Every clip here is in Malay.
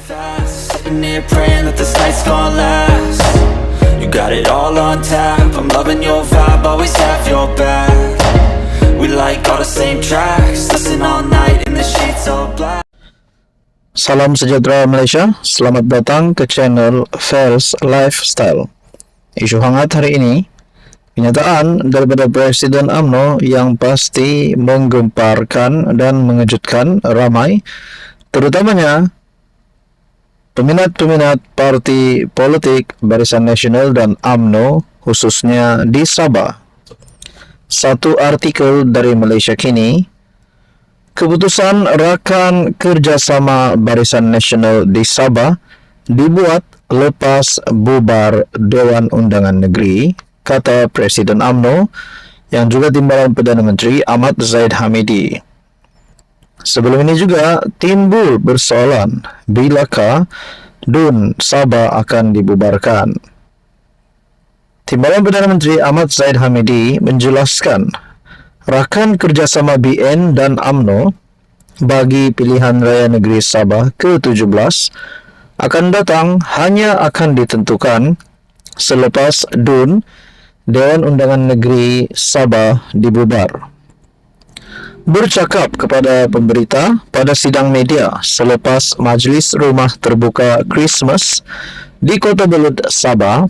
fast, sitting here praying that this night's gonna last. You got it all on tap, I'm loving your vibe, always have your back. We like all the same tracks, listen all night in the sheets all black. Salam sejahtera Malaysia, selamat datang ke channel Fels Lifestyle. Isu hangat hari ini, kenyataan daripada Presiden UMNO yang pasti menggemparkan dan mengejutkan ramai, terutamanya peminat-peminat parti politik Barisan Nasional dan UMNO, khususnya di Sabah. Satu artikel dari Malaysia Kini, keputusan rakan kerjasama Barisan Nasional di Sabah dibuat lepas bubar Dewan Undangan Negeri, kata Presiden UMNO yang juga Timbalan Perdana Menteri Ahmad Zahid Hamidi. Sebelum ini juga timbul persoalan bilakah DUN Sabah akan dibubarkan. Timbalan Perdana Menteri Ahmad Zahid Hamidi menjelaskan rakan kerjasama BN dan UMNO bagi pilihan raya negeri Sabah ke-17 akan datang hanya akan ditentukan selepas DUN Dewan Undangan Negeri Sabah dibubar. Bercakap kepada pemberita pada sidang media selepas Majlis Rumah Terbuka Christmas di Kota Belud, Sabah,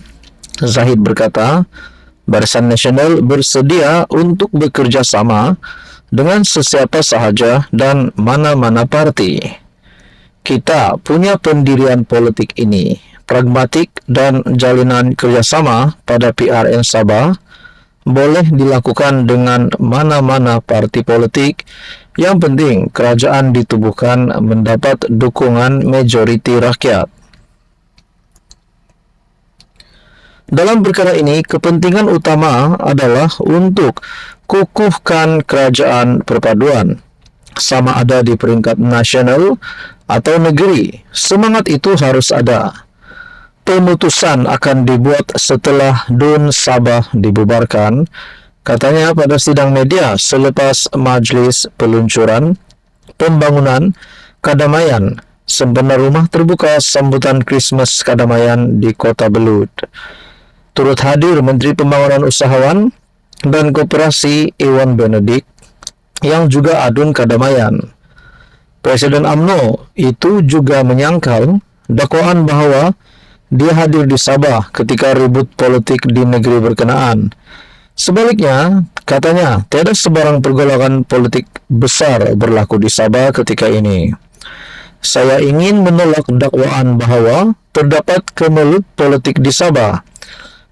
Zahid berkata, Barisan Nasional bersedia untuk bekerja sama dengan sesiapa sahaja dan mana-mana parti. Kita punya pendirian politik ini pragmatik dan jalinan kerjasama pada PRN Sabah boleh dilakukan dengan mana-mana parti politik. Yang penting kerajaan ditubuhkan mendapat dukungan majoriti rakyat. Dalam perkara ini, kepentingan utama adalah untuk kukuhkan kerajaan perpaduan, sama ada di peringkat nasional atau negeri. Semangat itu harus ada. Pemutusan akan dibuat setelah DUN Sabah dibubarkan, katanya pada sidang media selepas Majlis Peluncuran Pembangunan Kadamaian sempena Rumah Terbuka Sambutan Christmas Kadamaian di Kota Belud. Turut hadir Menteri Pembangunan Usahawan dan Koperasi Iwan Benedik yang juga adun Kadamaian. Presiden UMNO itu juga menyangkal dakwaan bahwa dia hadir di Sabah ketika ribut politik di negeri berkenaan. Sebaliknya, katanya, tiada sebarang pergolakan politik besar berlaku di Sabah ketika ini. Saya ingin menolak dakwaan bahwa terdapat kemelut politik di Sabah.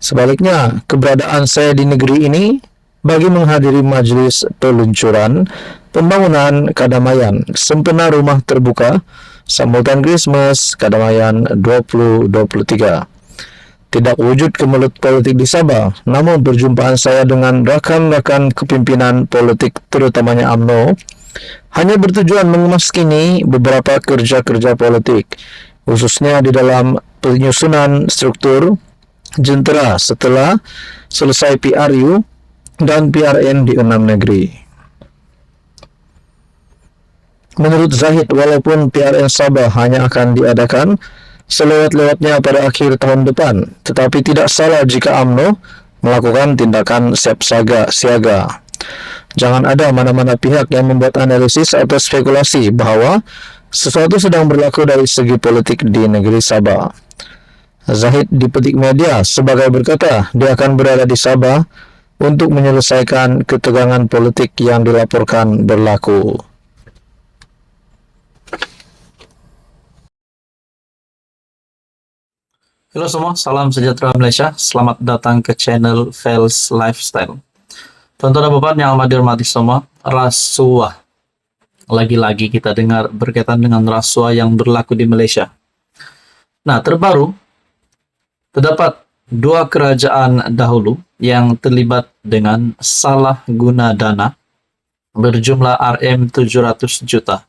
Sebaliknya, keberadaan saya di negeri ini bagi menghadiri Majlis Peluncuran Pembangunan Kadamaian sempena Rumah Terbuka Sambutan Christmas Kadamaian 2023. Tidak wujud kemelut politik di Sabah, namun perjumpaan saya dengan rakan-rakan kepimpinan politik terutamanya UMNO hanya bertujuan mengemaskini beberapa kerja-kerja politik, khususnya di dalam penyusunan struktur jentera setelah selesai PRU dan PRN di 6 negeri. Menurut Zahid, walaupun PRN Sabah hanya akan diadakan selewat-lewatnya pada akhir tahun depan, tetapi tidak salah jika UMNO melakukan tindakan siaga. Jangan ada mana-mana pihak yang membuat analisis atau spekulasi bahwa sesuatu sedang berlaku dari segi politik di negeri Sabah. Zahid dipetik media sebagai berkata dia akan berada di Sabah untuk menyelesaikan ketegangan politik yang dilaporkan berlaku. Halo semua, salam sejahtera Malaysia. Selamat datang ke channel Fels Lifestyle. Tuan-tuan dan puan yang amat dihormati semua, rasuah. Lagi-lagi kita dengar berkaitan dengan rasuah yang berlaku di Malaysia. Nah, terbaru, terdapat dua kerajaan dahulu yang terlibat dengan salah guna dana berjumlah RM700 juta.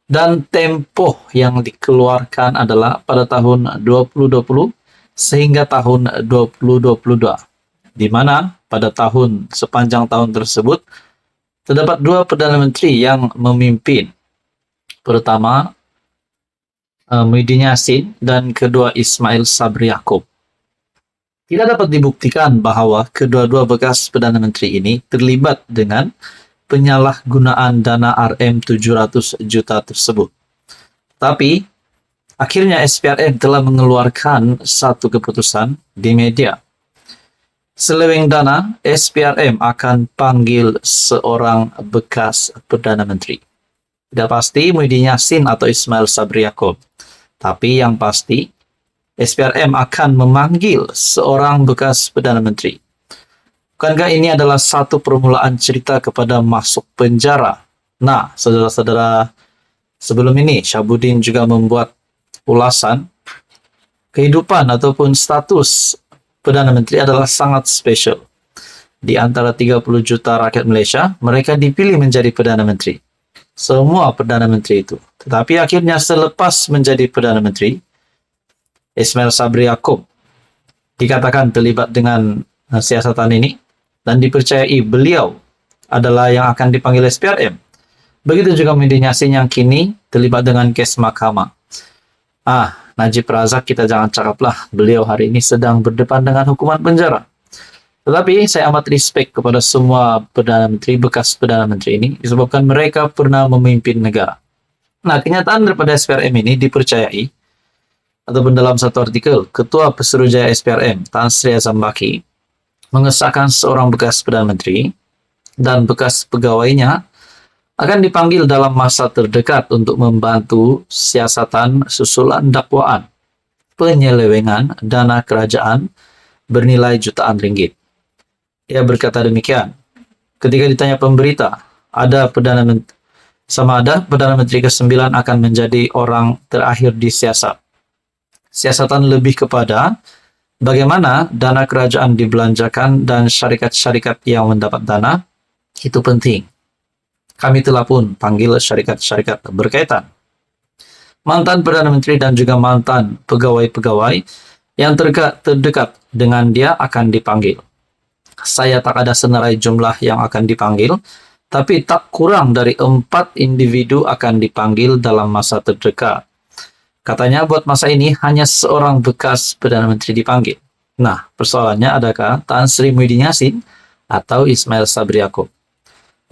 Dan tempoh yang dikeluarkan adalah pada tahun 2020 sehingga tahun 2022, di mana pada sepanjang tahun tersebut terdapat dua Perdana Menteri yang memimpin. Pertama, Muhyiddin Yassin, dan kedua Ismail Sabri Yaakob. Tidak dapat dibuktikan bahwa kedua-dua bekas Perdana Menteri ini terlibat dengan penyalahgunaan dana Rm 700 juta tersebut. Tapi, akhirnya SPRM telah mengeluarkan satu keputusan di media. Seleweng dana, SPRM akan panggil seorang bekas Perdana Menteri. Tidak pasti Muhyiddin Yassin atau Ismail Sabri Yaakob. Tapi yang pasti, SPRM akan memanggil seorang bekas Perdana Menteri. Bukankah ini adalah satu permulaan cerita kepada masuk penjara? Nah, saudara-saudara, sebelum ini Syahabuddin juga membuat ulasan kehidupan ataupun status Perdana Menteri adalah sangat spesial. Di antara 30 juta rakyat Malaysia, mereka dipilih menjadi Perdana Menteri. Semua Perdana Menteri itu. Tetapi akhirnya selepas menjadi Perdana Menteri, Ismail Sabri Yaakob dikatakan terlibat dengan siasatan ini dan dipercayai beliau adalah yang akan dipanggil SPRM. Begitu juga Muhyiddin Yassin yang kini terlibat dengan kes mahkamah. Najib Razak kita jangan cakaplah, beliau hari ini sedang berdepan dengan hukuman penjara. Tetapi saya amat respect kepada semua Perdana Menteri, bekas Perdana Menteri ini, disebabkan mereka pernah memimpin negara. Nah, kenyataan daripada SPRM ini dipercayai, ataupun dalam satu artikel, Ketua Pesuruhjaya SPRM, Tan Sri Azam Baki, mengesahkan seorang bekas Perdana Menteri dan bekas pegawainya akan dipanggil dalam masa terdekat untuk membantu siasatan susulan dakwaan penyelewengan dana kerajaan bernilai jutaan ringgit. Ia berkata demikian ketika ditanya pemberita, ada Perdana Menteri ke-9 akan menjadi orang terakhir disiasat. Siasatan lebih kepada bagaimana dana kerajaan dibelanjakan dan syarikat-syarikat yang mendapat dana, itu penting. Kami telah pun panggil syarikat-syarikat berkaitan. Mantan Perdana Menteri dan juga mantan pegawai-pegawai yang terdekat dengan dia akan dipanggil. Saya tak ada senarai jumlah yang akan dipanggil, tapi tak kurang dari 4 individu akan dipanggil dalam masa terdekat. Katanya buat masa ini hanya seorang bekas Perdana Menteri dipanggil. Nah, persoalannya adakah Tan Sri Muhyiddin Yassin atau Ismail Sabri Yaakob?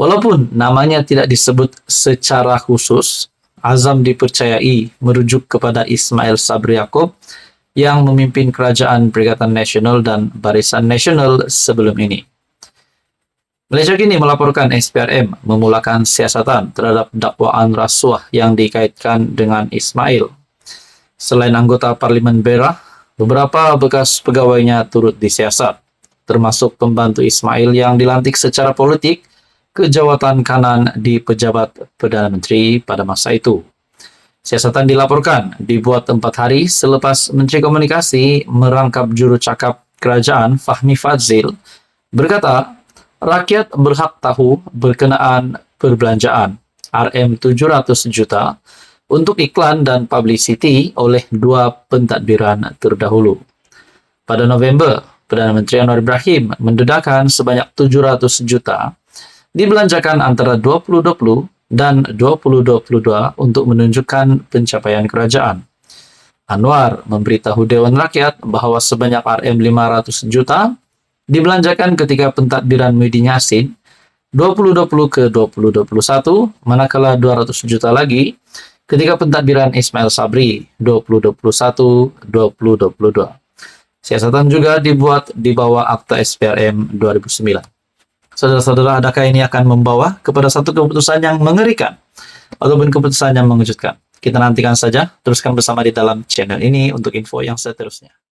Walaupun namanya tidak disebut secara khusus, Azam dipercayai merujuk kepada Ismail Sabri Yaakob yang memimpin Kerajaan Perikatan Nasional dan Barisan Nasional sebelum ini. Malaysia kini melaporkan SPRM memulakan siasatan terhadap dakwaan rasuah yang dikaitkan dengan Ismail. Selain anggota Parlimen Berak, beberapa bekas pegawainya turut disiasat, termasuk pembantu Ismail yang dilantik secara politik ke jawatan kanan di pejabat Perdana Menteri pada masa itu. Siasatan dilaporkan dibuat 4 hari selepas Menteri Komunikasi merangkap juru cakap kerajaan Fahmi Fadzil berkata, rakyat berhak tahu berkenaan perbelanjaan Rm 700 juta untuk iklan dan publicity oleh 2 pentadbiran terdahulu. Pada November, Perdana Menteri Anwar Ibrahim mendedahkan sebanyak 700 juta dibelanjakan antara 2020 dan 2022 untuk menunjukkan pencapaian kerajaan. Anwar memberitahu Dewan Rakyat bahawa sebanyak Rm 500 juta dibelanjakan ketika pentadbiran Muhyiddin Yassin 2020 ke 2021, manakala 200 juta lagi ketika pentadbiran Ismail Sabri 2021-2022. Siasatan juga dibuat di bawah Akta SPRM 2009. Saudara-saudara, adakah ini akan membawa kepada satu keputusan yang mengerikan ataupun keputusan yang mengejutkan? Kita nantikan saja, teruskan bersama di dalam channel ini untuk info yang seterusnya.